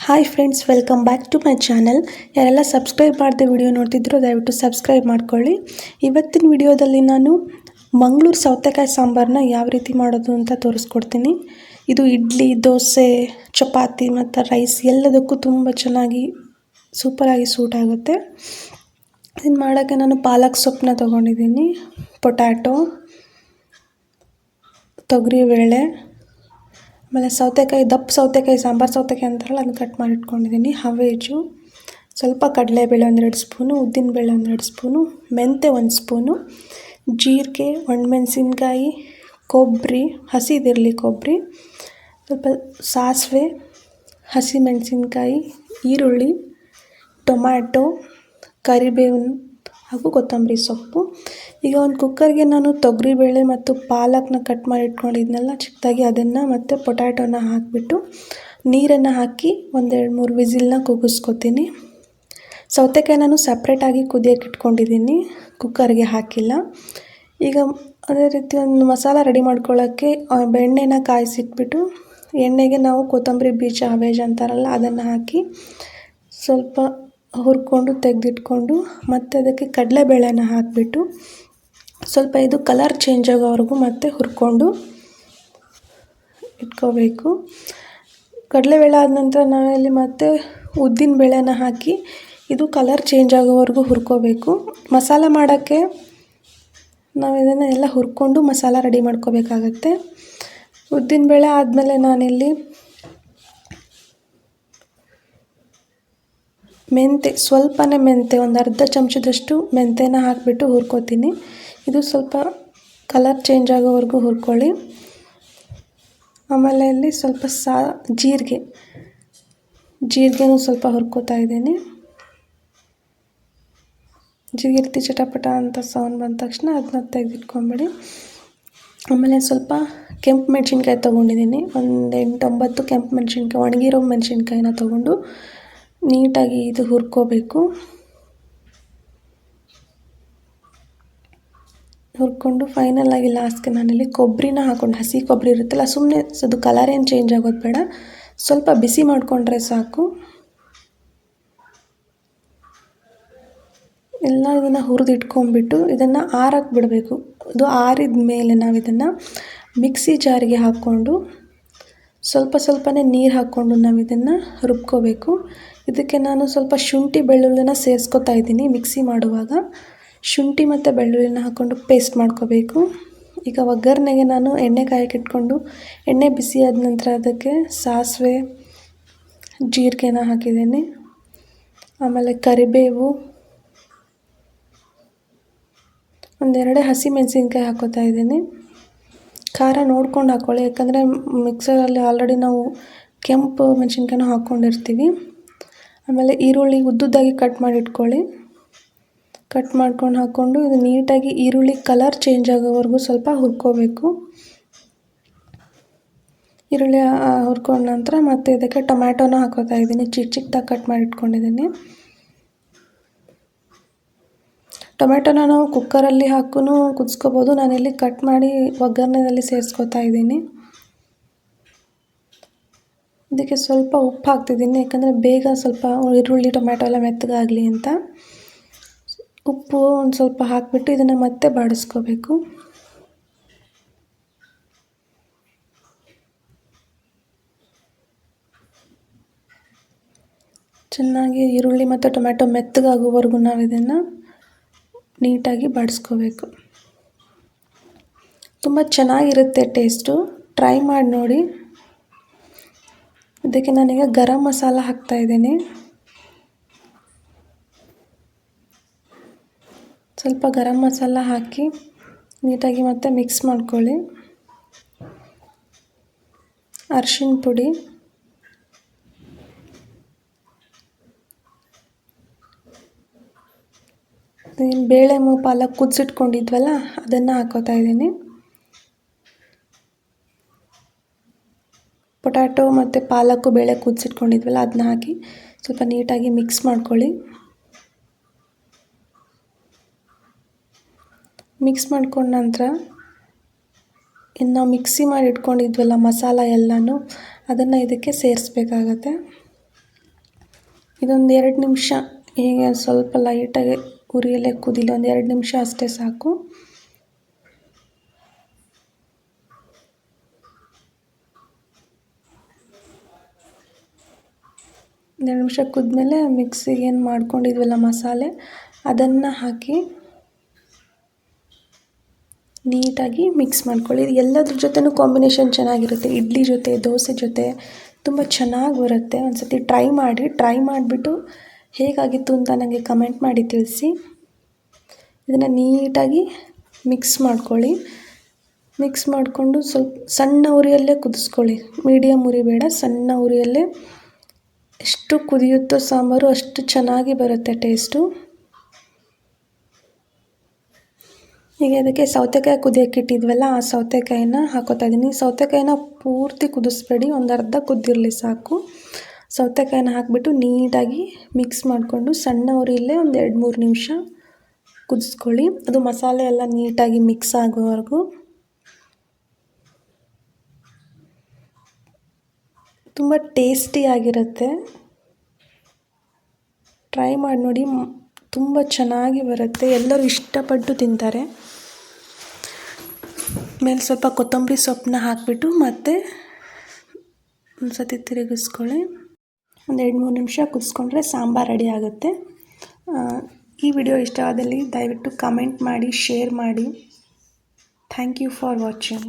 Hi friends, welcome back to my channel. ಯಾರೆಲ್ಲ subscribe ಮಾಡದೆ video ನೋಡ್ತಿದ್ರು ದಯವಿಟ್ಟು ಸಬ್ಸ್ಕ್ರೈಬ್ ಮಾಡ್ಕೊಳ್ಳಿ. ಇವತ್ತಿನ ವಿಡಿಯೋದಲ್ಲಿ ನಾನು ಮಂಗಳೂರು ಸೌತೆಕಾಯಿ ಸಾಂಬಾರನ್ನ ಯಾವ ರೀತಿ ಮಾಡೋದು ಅಂತ ತೋರಿಸ್ಕೊಡ್ತೀನಿ. ಇದು ಇಡ್ಲಿ, ದೋಸೆ, ಚಪಾತಿ ಮತ್ತು ರೈಸ್ ಎಲ್ಲದಕ್ಕೂ ತುಂಬ ಚೆನ್ನಾಗಿ ಸೂಪರಾಗಿ ಸೂಟ್ ಆಗುತ್ತೆ. ಇದನ್ನು ಮಾಡೋಕ್ಕೆ ನಾನು ಪಾಲಕ್ ಸೊಪ್ಪನ್ನ ತೊಗೊಂಡಿದ್ದೀನಿ, ಪೊಟ್ಯಾಟೊ, ತೊಗರಿಬೇಳೆ, ಆಮೇಲೆ ಸೌತೆಕಾಯಿ, ದಪ್ಪ ಸೌತೆಕಾಯಿ, ಸಾಂಬಾರು ಸೌತೆಕಾಯಿ ಅಂತಾರಲ್ಲ, ಅದನ್ನು ಕಟ್ ಮಾಡಿ ಇಟ್ಕೊಂಡಿದ್ದೀನಿ, ಹವೇಜು, ಸ್ವಲ್ಪ ಕಡಲೆಬೇಳೆ 1-2 ಸ್ಪೂನು, ಉದ್ದಿನಬೇಳೆ 1-2 ಸ್ಪೂನು, ಮೆಂತ್ಯ 1 ಸ್ಪೂನು, ಜೀರಿಗೆ, ಒಣಮೆಣಸಿನ್ಕಾಯಿ, ಕೊಬ್ಬರಿ, ಹಸಿದಿರಲಿ ಕೊಬ್ಬರಿ, ಸ್ವಲ್ಪ ಸಾಸಿವೆ, ಹಸಿಮೆಣಸಿನ್ಕಾಯಿ, ಈರುಳ್ಳಿ, ಟೊಮ್ಯಾಟೊ, ಕರಿಬೇವು ಹಾಗೂ ಕೊತ್ತಂಬರಿ ಸೊಪ್ಪು. ಈಗ ಒಂದು ಕುಕ್ಕರ್ಗೆ ನಾನು ತೊಗರಿಬೇಳೆ ಮತ್ತು ಪಾಲಕ್ನ ಕಟ್ ಮಾಡಿ ಇಟ್ಕೊಂಡಿದ್ನಲ್ಲ ಚಿಕ್ಕದಾಗಿ, ಅದನ್ನು ಮತ್ತು ಪೊಟ್ಯಾಟೋನ ಹಾಕಿಬಿಟ್ಟು ನೀರನ್ನು ಹಾಕಿ 1-2-3 ವಿಸಿಲ್ನ ಕೂಗಿಸ್ಕೊತೀನಿ. ಸೌತೆಕಾಯಿ ನಾನು ಸಪ್ರೇಟಾಗಿ ಕುದಿಯೋಕೆ ಇಟ್ಕೊಂಡಿದ್ದೀನಿ, ಕುಕ್ಕರ್ಗೆ ಹಾಕಿಲ್ಲ. ಈಗ ಅದೇ ರೀತಿ ಒಂದು ಮಸಾಲ ರೆಡಿ ಮಾಡ್ಕೊಳ್ಳೋಕ್ಕೆ ಎಣ್ಣೆನ ಕಾಯಿಸಿಟ್ಬಿಟ್ಟು, ಎಣ್ಣೆಗೆ ನಾವು ಕೊತ್ತಂಬರಿ ಬೀಜ, ಹವೇಜ್ ಅಂತಾರಲ್ಲ, ಅದನ್ನು ಹಾಕಿ ಸ್ವಲ್ಪ ಹುರ್ಕೊಂಡು ತೆಗೆದಿಟ್ಕೊಂಡು, ಮತ್ತು ಅದಕ್ಕೆ ಕಡಲೆಬೇಳೆನ ಹಾಕಿಬಿಟ್ಟು ಸ್ವಲ್ಪ ಇದು ಕಲರ್ ಚೇಂಜ್ ಆಗೋವರೆಗೂ ಮತ್ತೆ ಹುರ್ಕೊಂಡು ಇಟ್ಕೋಬೇಕು. ಕಡಲೆಬೇಳೆ ಆದ ನಂತರ ನಾವಿಲ್ಲಿ ಮತ್ತೆ ಉದ್ದಿನಬೇಳೆನ ಹಾಕಿ ಇದು ಕಲರ್ ಚೇಂಜ್ ಆಗೋವರೆಗೂ ಹುರ್ಕೋಬೇಕು. ಮಸಾಲ ಮಾಡೋಕ್ಕೆ ನಾವು ಇದನ್ನು ಎಲ್ಲ ಹುರ್ಕೊಂಡು ಮಸಾಲ ರೆಡಿ ಮಾಡ್ಕೋಬೇಕಾಗತ್ತೆ. ಉದ್ದಿನಬೇಳೆ ಆದಮೇಲೆ ನಾನಿಲ್ಲಿ ಸ್ವಲ್ಪನೇ ಮೆಂತ್ಯ, ಒಂದು ಅರ್ಧ ಚಮಚದಷ್ಟು ಮೆಂತ್ಯನ ಹಾಕಿಬಿಟ್ಟು ಹುರ್ಕೋತೀನಿ. ಇದು ಸ್ವಲ್ಪ ಕಲರ್ ಚೇಂಜ್ ಆಗೋವರೆಗೂ ಹುರ್ಕೊಳ್ಳಿ. ಆಮೇಲೆ ಇಲ್ಲಿ ಸ್ವಲ್ಪ ಜೀರಿಗೆನೂ ಸ್ವಲ್ಪ ಹುರ್ಕೋತಾ ಇದ್ದೀನಿ. ಜೀರಿಗೆ ಚಟಪಟ ಅಂತ ಸೌಂಡ್ ಬಂದ ತಕ್ಷಣ ಅದನ್ನ ತೆಗೆದಿಟ್ಕೊಂಬಿಡಿ. ಆಮೇಲೆ ಸ್ವಲ್ಪ ಕೆಂಪು ಮೆಣಸಿನ್ಕಾಯಿ ತೊಗೊಂಡಿದ್ದೀನಿ, ಒಂದು 8-9 ಕೆಂಪು ಮೆಣಸಿನ್ಕಾಯಿ, ಒಣಗಿರೋ ಮೆಣಸಿನ್ಕಾಯಿನ ತೊಗೊಂಡು ನೀಟಾಗಿ ಇದು ಹುರ್ಕೋಬೇಕು. ಹುರ್ಕೊಂಡು ಫೈನಲಾಗಿ ಲಾಸ್ಟ್ಗೆ ನಾನಿಲ್ಲಿ ಕೊಬ್ಬರಿನ ಹಾಕ್ಕೊಂಡು, ಹಸಿ ಕೊಬ್ಬರಿ ಇರುತ್ತಲ್ಲ, ಸುಮ್ಮನೆ ಅದು ಕಲರ್ ಏನು ಚೇಂಜ್ ಆಗೋದು ಬೇಡ, ಸ್ವಲ್ಪ ಬಿಸಿ ಮಾಡಿಕೊಂಡ್ರೆ ಸಾಕು. ಎಲ್ಲ ಇದನ್ನು ಹುರಿದಿಟ್ಕೊಂಡ್ಬಿಟ್ಟು ಇದನ್ನು ಆರಕ್ಕೆ ಬಿಡಬೇಕು. ಇದು ಆರಿದ ಮೇಲೆ ನಾವು ಇದನ್ನು ಮಿಕ್ಸಿ ಜಾರಿಗೆ ಹಾಕ್ಕೊಂಡು ಸ್ವಲ್ಪನೇ ನೀರು ಹಾಕ್ಕೊಂಡು ನಾವು ಇದನ್ನು ರುಬ್ಕೋಬೇಕು. ಇದಕ್ಕೆ ನಾನು ಸ್ವಲ್ಪ ಶುಂಠಿ ಬೆಳ್ಳುಳ್ಳಿನ ಸೇರಿಸ್ಕೊತಾ ಇದ್ದೀನಿ. ಮಿಕ್ಸಿ ಮಾಡುವಾಗ ಶುಂಠಿ ಮತ್ತು ಬೆಳ್ಳುಳ್ಳಿನ ಹಾಕ್ಕೊಂಡು ಪೇಸ್ಟ್ ಮಾಡ್ಕೋಬೇಕು. ಈಗ ಒಗ್ಗರಣೆಗೆ ನಾನು ಎಣ್ಣೆ ಕಾಯಕ್ಕೆ ಇಟ್ಕೊಂಡು, ಎಣ್ಣೆ ಬಿಸಿ ಆದ ನಂತರ ಅದಕ್ಕೆ ಸಾಸಿವೆ, ಜೀರಿಗೆನ ಹಾಕಿದ್ದೀನಿ. ಆಮೇಲೆ ಕರಿಬೇವು, 1-2 ಹಸಿಮೆಣಸಿನ್ಕಾಯಿ ಹಾಕೋತಾ ಇದ್ದೀನಿ. ಖಾರ ನೋಡ್ಕೊಂಡು ಹಾಕ್ಕೊಳ್ಳಿ, ಯಾಕಂದರೆ ಮಿಕ್ಸರಲ್ಲಿ ಆಲ್ರೆಡಿ ನಾವು ಕೆಂಪು ಮೆಣಸಿನ್ಕಾಯಿನೂ ಹಾಕ್ಕೊಂಡಿರ್ತೀವಿ. ಆಮೇಲೆ ಈರುಳ್ಳಿ ಉದ್ದುದ್ದಾಗಿ ಕಟ್ ಮಾಡಿ ಇಟ್ಕೊಳ್ಳಿ. ಕಟ್ ಮಾಡ್ಕೊಂಡು ಹಾಕ್ಕೊಂಡು ಇದು ನೀಟಾಗಿ ಈರುಳ್ಳಿ ಕಲರ್ ಚೇಂಜ್ ಆಗೋವರೆಗೂ ಸ್ವಲ್ಪ ಹುರ್ಕೋಬೇಕು. ಈರುಳ್ಳಿ ಹುರ್ಕೊಂಡ ನಂತರ ಮತ್ತೆ ಇದಕ್ಕೆ ಟೊಮ್ಯಾಟೋನ ಹಾಕೋತಾ ಇದ್ದೀನಿ, ಚಿಕ್ಕದಾಗಿ ಕಟ್ ಮಾಡಿ ಇಟ್ಕೊಂಡಿದ್ದೀನಿ. ಟೊಮೆಟೊನ ನಾವು ಕುಕ್ಕರಲ್ಲಿ ಹಾಕೂ ಕುದಿಸ್ಕೋಬೋದು. ನಾನಿಲ್ಲಿ ಕಟ್ ಮಾಡಿ ಒಗ್ಗರಣೆಯಲ್ಲಿ ಸೇರಿಸ್ಕೊತಾ ಇದ್ದೀನಿ. ಇದಕ್ಕೆ ಸ್ವಲ್ಪ ಉಪ್ಪು ಹಾಕ್ತಿದ್ದೀನಿ, ಯಾಕಂದರೆ ಬೇಗ ಸ್ವಲ್ಪ ಈರುಳ್ಳಿ ಟೊಮ್ಯಾಟೊ ಎಲ್ಲ ಮೆತ್ತಗಾಗಲಿ ಅಂತ. ಉಪ್ಪು ಒಂದು ಸ್ವಲ್ಪ ಹಾಕಿಬಿಟ್ಟು ಇದನ್ನು ಮತ್ತೆ ಬಾಡಿಸ್ಕೋಬೇಕು. ಚೆನ್ನಾಗಿ ಈರುಳ್ಳಿ ಮತ್ತು ಟೊಮ್ಯಾಟೊ ಮೆತ್ತಗಾಗೋವರೆಗೂ ನಾವು ಇದನ್ನು ನೀಟಾಗಿ ಬಾಡಿಸ್ಕೋಬೇಕು. ತುಂಬ ಚೆನ್ನಾಗಿರುತ್ತೆ ಟೇಸ್ಟು, ಟ್ರೈ ಮಾಡಿ ನೋಡಿ. ಇದಕ್ಕೆ ನಾನೀಗ ಗರಂ ಮಸಾಲ ಹಾಕ್ತಾಯಿದ್ದೀನಿ. ಸ್ವಲ್ಪ ಗರಂ ಮಸಾಲ ಹಾಕಿ ನೀಟಾಗಿ ಮತ್ತೆ ಮಿಕ್ಸ್ ಮಾಡ್ಕೊಳ್ಳಿ. ಅರಿಶಿಣ ಪುಡಿ, ಬೇಳೆ ಪಾಲಕ್ ಕುದಿಸಿಟ್ಕೊಂಡಿದ್ವಲ್ಲ ಅದನ್ನು ಹಾಕೋತಾ ಇದ್ದೀನಿ. ಪೊಟ್ಯಾಟೊ ಮತ್ತು ಪಾಲಕ್ಕು ಬೇಳೆ ಕುದಿಸಿಟ್ಕೊಂಡಿದ್ವಲ್ಲ ಅದನ್ನ ಹಾಕಿ ಸ್ವಲ್ಪ ನೀಟಾಗಿ ಮಿಕ್ಸ್ ಮಾಡ್ಕೊಳ್ಳಿ. ಮಿಕ್ಸ್ ಮಾಡ್ಕೊಂಡ ನಂತರ ಇನ್ನು ಮಿಕ್ಸಿ ಮಾಡಿ ಇಟ್ಕೊಂಡಿದ್ವಲ್ಲ ಮಸಾಲ ಎಲ್ಲನೂ, ಅದನ್ನು ಇದಕ್ಕೆ ಸೇರಿಸ್ಬೇಕಾಗತ್ತೆ. ಇದೊಂದು 2 ನಿಮಿಷ ಹೀಗೆ ಸ್ವಲ್ಪ ಲೈಟಾಗಿ ಉರಿಯಲ್ಲೇ ಕುದೀಲಿ, ಒಂದು 2 ನಿಮಿಷ ಅಷ್ಟೇ ಸಾಕು. ಒಂದು 2 ನಿಮಿಷ ಕುದ್ಮೇಲೆ ಮಿಕ್ಸಿಗೆ ಏನು ಮಾಡ್ಕೊಂಡಿದ್ವಲ್ಲ ಮಸಾಲೆ ಅದನ್ನು ಹಾಕಿ ನೀಟಾಗಿ ಮಿಕ್ಸ್ ಮಾಡ್ಕೊಳ್ಳಿ. ಎಲ್ಲದ್ರ ಜೊತೆನೂ ಕಾಂಬಿನೇಷನ್ ಚೆನ್ನಾಗಿರುತ್ತೆ. ಇಡ್ಲಿ ಜೊತೆ, ದೋಸೆ ಜೊತೆ ತುಂಬ ಚೆನ್ನಾಗಿ ಬರುತ್ತೆ. ಒಂದು ಸತಿ ಟ್ರೈ ಮಾಡಿ. ಟ್ರೈ ಮಾಡಿಬಿಟ್ಟು ಹೇಗಾಗಿತ್ತು ಅಂತ ನನಗೆ ಕಮೆಂಟ್ ಮಾಡಿ ತಿಳಿಸಿ. ಇದನ್ನು ನೀಟಾಗಿ ಮಿಕ್ಸ್ ಮಾಡ್ಕೊಳ್ಳಿ. ಮಿಕ್ಸ್ ಮಾಡಿಕೊಂಡು ಸ್ವಲ್ಪ ಸಣ್ಣ ಉರಿಯಲ್ಲೇ ಕುದಿಸ್ಕೊಳ್ಳಿ. ಮೀಡಿಯಮ್ ಉರಿ ಬೇಡ, ಸಣ್ಣ ಉರಿಯಲ್ಲೇ. ಎಷ್ಟು ಕುದಿಯುತ್ತೋ ಸಾಂಬಾರು ಅಷ್ಟು ಚೆನ್ನಾಗಿ ಬರುತ್ತೆ ಟೇಸ್ಟು. ಈಗ ಇದಕ್ಕೆ ಸೌತೆಕಾಯಿ ಕುದಿಯೋಕ್ಕೆ ಇಟ್ಟಿದ್ವಲ್ಲ, ಆ ಸೌತೆಕಾಯಿನ ಹಾಕೋತಾ ಇದ್ದೀನಿ. ಸೌತೆಕಾಯಿನ ಪೂರ್ತಿ ಕುದಿಸ್ಬೇಡಿ, ಒಂದು ಅರ್ಧ ಕುದ್ದಿರಲಿ ಸಾಕು. ಸೌತೆಕಾಯಿನ ಹಾಕಿಬಿಟ್ಟು ನೀಟಾಗಿ ಮಿಕ್ಸ್ ಮಾಡಿಕೊಂಡು ಸಣ್ಣ ಉರಿಯಲ್ಲೇ ಒಂದು 2-3 ನಿಮಿಷ ಕುದಿಸ್ಕೊಳ್ಳಿ. ಅದು ಮಸಾಲೆ ಎಲ್ಲ ನೀಟಾಗಿ ಮಿಕ್ಸ್ ಆಗೋವರೆಗೂ. ತುಂಬ ಟೇಸ್ಟಿಯಾಗಿರುತ್ತೆ. ಟ್ರೈ ಮಾಡಿ ನೋಡಿ, ತುಂಬ ಚೆನ್ನಾಗಿ ಬರುತ್ತೆ. ಎಲ್ಲರೂ ಇಷ್ಟಪಟ್ಟು ತಿಂತಾರೆ. ಮೇಲೆ ಸ್ವಲ್ಪ ಕೊತ್ತಂಬರಿ ಸೊಪ್ಪನ್ನ ಹಾಕಿಬಿಟ್ಟು ಮತ್ತೆ ಒಂದು ಸತಿ ತಿರುಗಿಸ್ಕೊಳ್ಳಿ. ಒಂದು 2-3 ನಿಮಿಷ ಕುದಿಸ್ಕೊಂಡ್ರೆ ಸಾಂಬಾರು ರೆಡಿ ಆಗುತ್ತೆ. ಈ ವಿಡಿಯೋ ಇಷ್ಟ ಆದಲ್ಲಿ ದಯವಿಟ್ಟು ಕಮೆಂಟ್ ಮಾಡಿ, ಶೇರ್ ಮಾಡಿ. Thank you for watching.